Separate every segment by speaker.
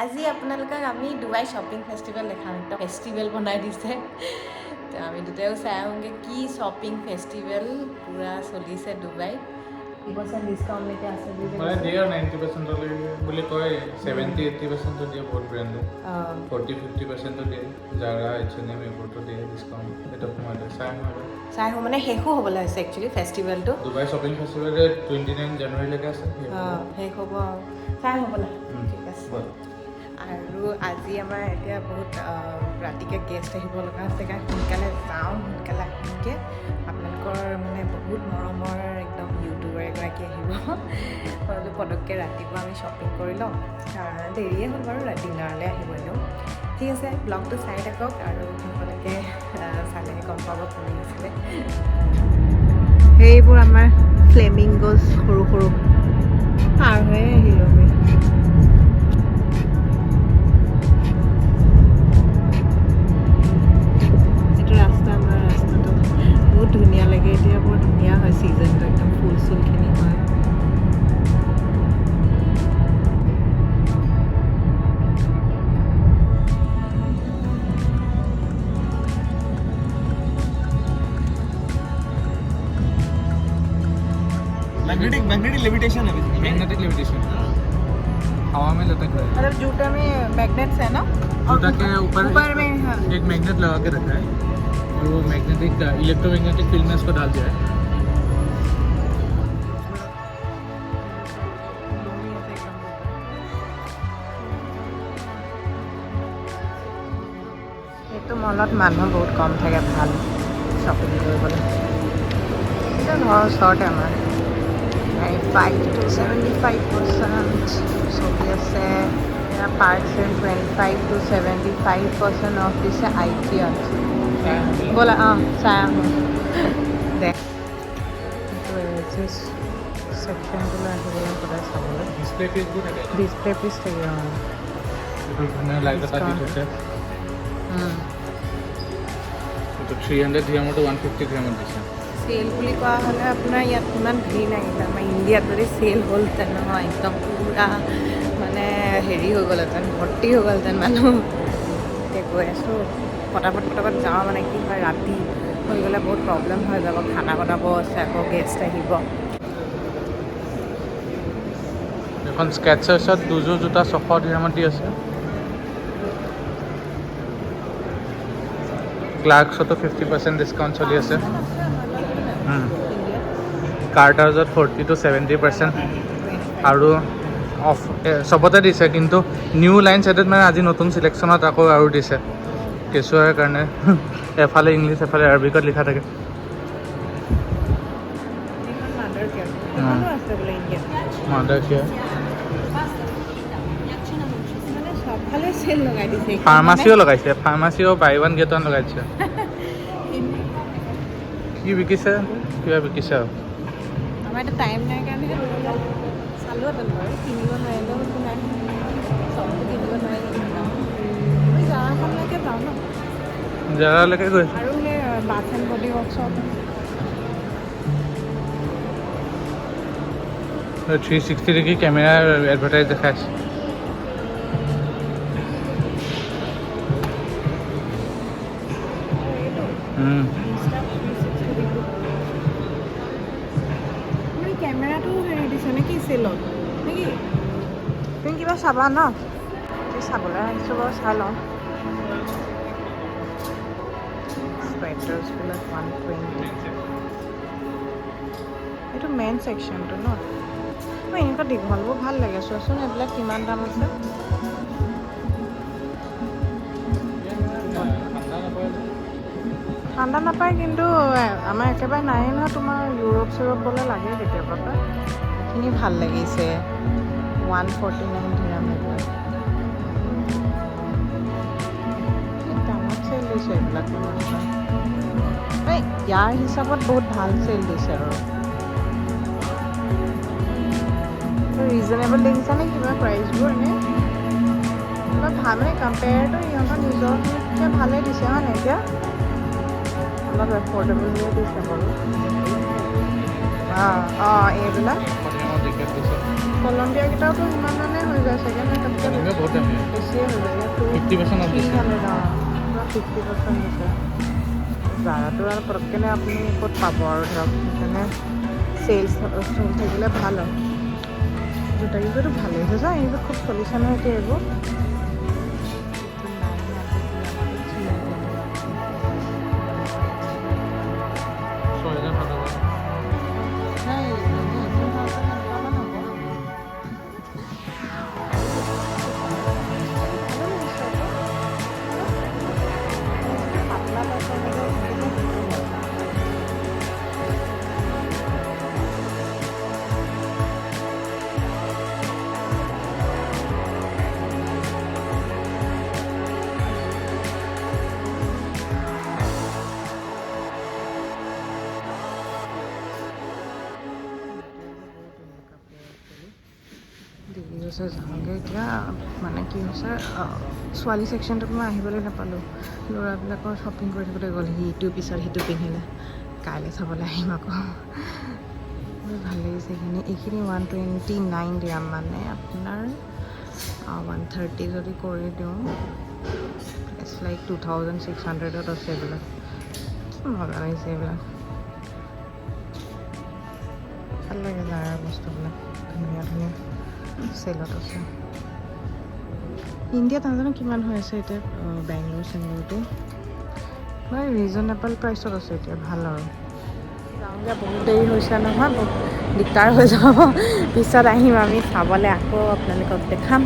Speaker 1: আজি আপোনালোকক আমি ডুবাই শ্বপিং ফেষ্টিভেল দেখাম একটা ফেষ্টিভেল বনাই দিছে তো আমি দুটাও চাই আহোঁগে কি শ্বপিং ফেষ্টিভেল পুৰা চলিছে ডুবাই কিবছৰ ডিছকাউণ্ট লৈকে আছে
Speaker 2: মানে দিয়ে 90% বুলি কয় 70-80% দিয়ে বহুত ব্ৰেণ্ডে 40-50% দিয়ে জাৰা H&M এইবোৰতো দিয়ে ডিছকাউণ্ট এটা সময়তে চাই হয়
Speaker 1: মানে শেষো হ'বলৈ হৈছে একচুৱেলি ফেষ্টিভেলটো
Speaker 2: ডুবাই শ্বপিং ফেষ্টিভেল 29 জানুৱাৰীলৈকে আছে
Speaker 1: শেষ হ'ব চাই হ'বলৈ ঠিক আছে আৰু আজি আমাৰ এতিয়া বহুত ৰাতিকৈ গেষ্ট আহিব লগা আছে কাৰণ সোনকালে যাওঁ সোনকালে আহিমগৈ আপোনালোকৰ মানে বহুত মৰমৰ একদম ইউটিউবাৰ এগৰাকী আহিব হয়তো পটককৈ ৰাতিপুৱা আমি শ্বপিং কৰি লওঁ দেৰিয়ে হ'ল বাৰু ডিনাৰলৈ আহিব এনেও ঠিক আছে ব্লগটো চাই থাকক আৰু আপোনালোকে চালেহে গম পাব কোনে আছিলে সেইবোৰ আমাৰ ফ্লেমিংগছ সৰু সৰু পাৰ হৈ আহিলোঁ আমি বহুত ধুনীয়া লাগে এতিয়া বৰ ধুনীয়া হয় ছিজনটো একদম ফুল চুলখিনি হয়
Speaker 2: मैग्नेटिक लेविटेशन है मैग्नेटिक लेविटेशन हवा में लटक रहा है
Speaker 1: मतलब जूता में मैग्नेट्स है ना
Speaker 2: जूता के ऊपर
Speaker 1: में हाँ।
Speaker 2: एक मैग्नेट लगा के रखा है और वो मैग्नेटिक इलेक्ट्रोमैग्नेटिक फील्ड में इसको डाल दिया है
Speaker 1: এইটো মলত মানুহ বহুত কম থাকে ভাল শ্বপিং কৰিবলৈ এতিয়া ঘৰৰ ওচৰতে আমাৰ 5-75% চলি আছে পাৰ্চেণ্ট 25-75% অফ দিছে আইকিয়ত ব'লা চাই আহোঁ দে ছেকশ্যনটোলৈ আহিবলৈ সদায় চাবলৈ
Speaker 2: डिस्प्ले
Speaker 1: পিচ থাকে
Speaker 2: लाइट बता दी है तो 300 दिया तो 150 दिया दिसे
Speaker 1: চেল বুলি কোৱা হ'লে আপোনাৰ ইয়াত ইমান ভিৰ নাহিলে আমাৰ ইণ্ডিয়াত যদি চেল হ'লহেঁতেন নহয় একদম পূৰা মানে হেৰি হৈ গ'লহেঁতেন ভৰ্তি হৈ গ'লহেঁতেন মানুহ এতিয়া গৈ আছোঁ পটাপট যাওঁ মানে কি হয় ৰাতি হৈ গ'লে বহুত প্ৰব্লেম হৈ যাব খানা বনাব আছে আকৌ গেষ্ট আহিব
Speaker 2: এখন স্কেটচাৰ্ছত দুযোৰ জোতা 600 দিৰামত দি আছে ক্লাৰ্কছতো 50% ডিছকাউণ্ট চলি আছে কাৰ্টাৰ্ছত 40-70% আৰু অফ চবতে দিছে কিন্তু নিউ লাইন ছেটত মানে আজি নতুন চিলেকশ্যনত আকৌ আৰু দিছে কেঁচুৱাৰ কাৰণে এফালে ইংলিছ এফালে আৰবিকত লিখা থাকে মাদাৰ কেয়াৰ ফাৰ্মাচীও লগাইছে ফাৰ্মাচীও বাই ওৱান গেট ওৱান লগাইছে কি বিকিছে কিবা বিকিছে আৰু
Speaker 1: আমাৰ এতিয়া টাইম নাই কাৰণেহে চালোহেঁতেন বাৰু কিনিব নোৱাৰিলেও একো নাই চবটো কিনিব নোৱাৰি আমি জাৰাখনলৈকে যাওঁ ন
Speaker 2: জাৰালৈকে গৈছে
Speaker 1: আৰু সেই bath and body workshop
Speaker 2: 360 degree কেমেৰাৰ এডভাৰটাইজ দেখাইছে
Speaker 1: কেমেৰাটো হেৰি দিছে নেকি চেলত নেকি তুমি কিবা চাবা ন চাবলৈ আহিছোঁ বাৰু চাই লওঁ চুৱেটাৰ্ছবিলাক 120 এইটো মেইন ছেকশ্যনটো ন মই এনেকুৱা দীঘলবোৰ ভাল লাগে চোৱাচোন এইবিলাক কিমান দাম আছে ঠাণ্ডা নাপায় কিন্তু আমাৰ একেবাৰে নাই নহয় তোমাৰ ইউৰোপ চিউৰোপ গ'লে লাগে কেতিয়াবা এইখিনি ভাল লাগিছে 149 দিৰাম দামত চেল দিছে এইবিলাক এই ইয়াৰ হিচাপত বহুত ভাল চেল দিছে আৰু ৰিজনেবল দেখিছানে কিবা প্ৰাইচবোৰ এনেই কিবা ভাল মানে কম্পেয়াৰটো ইহঁতৰ নিজৰকে ভালেই দিছে হয় নাই এতিয়া অলপ এফৰ্ডেবল দিয়ে দিছে বাৰু এইবিলাক কলম্বিয়াকেইটাওতো ইমান মানে হৈ যায় চাগে নে তাতকৈ
Speaker 2: বহুত দামী
Speaker 1: বেছিয়ে হৈ যায়
Speaker 2: 50% অফ দিছে
Speaker 1: 50% দিছে জাৰাটো আৰু পটককেনে আপুনি ক'ত পাব আৰু ধৰক সেইকাৰণে চেলছ থাকিলে ভাল আৰু জোতাকেইযোৰতো ভালেই হৈছে এইবোৰ খুব চলিছে নহয় এতিয়া এইবোৰ যাওঁগৈ এতিয়া মানে কি হৈছে ছোৱালী ছেকশ্যনটোত মই আহিবলৈ নাপালোঁ ল'ৰাবিলাকৰ শ্বপিং কৰি থাকোঁতে গ'ল সিটো পিছত সিটো পিন্ধিলে কাইলৈ চাবলৈ আহিম আকৌ ভাল লাগিছে এইখিনি 129 গ্ৰাম মানে আপোনাৰ 130 যদি কৰি দিওঁ ইটছ লাইক 2600ত আছে এইবিলাক মজা লাগিছে এইবিলাক ভাল লাগে জাৰাৰ বস্তুবিলাক ধুনীয়া ধুনীয়া চেলত আছে ইণ্ডিয়াত নাজানো কিমান হৈ আছে এতিয়া বেংগলোৰ চেংগলোৰটো মানে ৰিজনেবল প্ৰাইচত আছে এতিয়া ভাল আৰু যাওঁগৈ বহুত দেৰি হৈছে নহয় দিগদাৰ হৈ যাব পিছত আহিম আমি চাবলৈ আকৌ আপোনালোকক দেখাম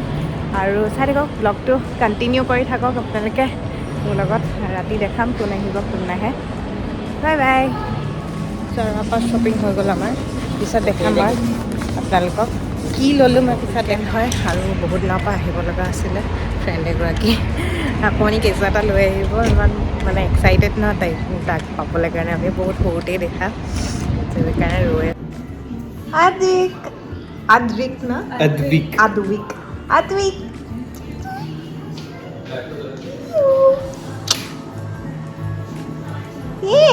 Speaker 1: আৰু চাই থাকক ব্লগটো কণ্টিনিউ কৰি থাকক আপোনালোকে মোৰ লগত ৰাতি দেখাম কোন আহিব কোন নাহে বাই বাই পৰা শ্বপিং হৈ গ'ল আমাৰ পিছত দেখাম মই আপোনালোকক কি ল'লোঁ মই পিছত দেখ হয় আৰু বহুত দিনৰ পৰা আহিব লগা আছিলে ফ্ৰেণ্ড এগৰাকী আপুনি কেঁচুৱা এটা লৈ আহিব ইমান মানে এক্সাইটেড নহয় তাক পাবলৈ কাৰণে আমি বহুত সৰুতেই দেখা সেইকাৰণে ৰৈ আদ্ৰিক ये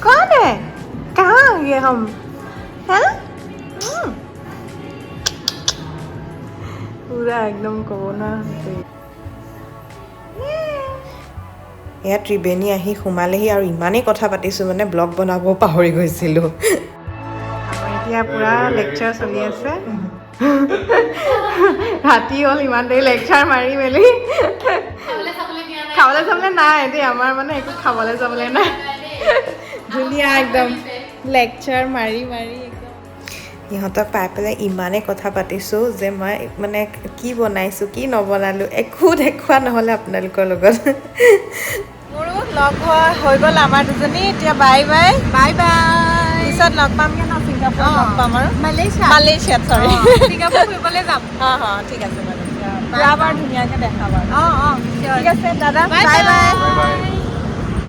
Speaker 1: कौन है कहाँ आ गए हम हैं पूरा एकदम कोरोना এয়া ত্ৰিবেণী আহি সোমালেহি আৰু ইমানেই কথা পাতিছোঁ মানে ব্লগ বনাব পাহৰি গৈছিলোঁ আমাৰ এতিয়া পূৰা লেকচাৰ চলি আছে ৰাতি হ'ল ইমান দেৰি লেকচাৰ মাৰি মেলি খাবলৈ চাবলৈ নাই দেই আমাৰ মানে একো খাবলৈ যাবলৈ নাই ধুনীয়া একদম লেকচাৰ মাৰি মাৰি একদম ইহঁতক পাই পেলাই ইমানেই কথা পাতিছোঁ যে মই মানে কি বনাইছোঁ কি নবনালোঁ একো দেখুওৱা নহ'লে আপোনালোকৰ লগত মোৰো লগ হোৱা হৈ গ'ল আমাৰ দুজনী এতিয়া বাই বাই বাই বাই পিছত লগ পামগৈ ন ছিংগাপুৰ লগ পাম আৰু মালয়েছিয়াত চৰি ছিংগাপুৰ ফুৰিবলৈ যাম ঠিক আছে বাৰু পুৰা বাৰ ধুনীয়াকৈ দেখাম আৰু ঠিক আছে দাদা বাই বাই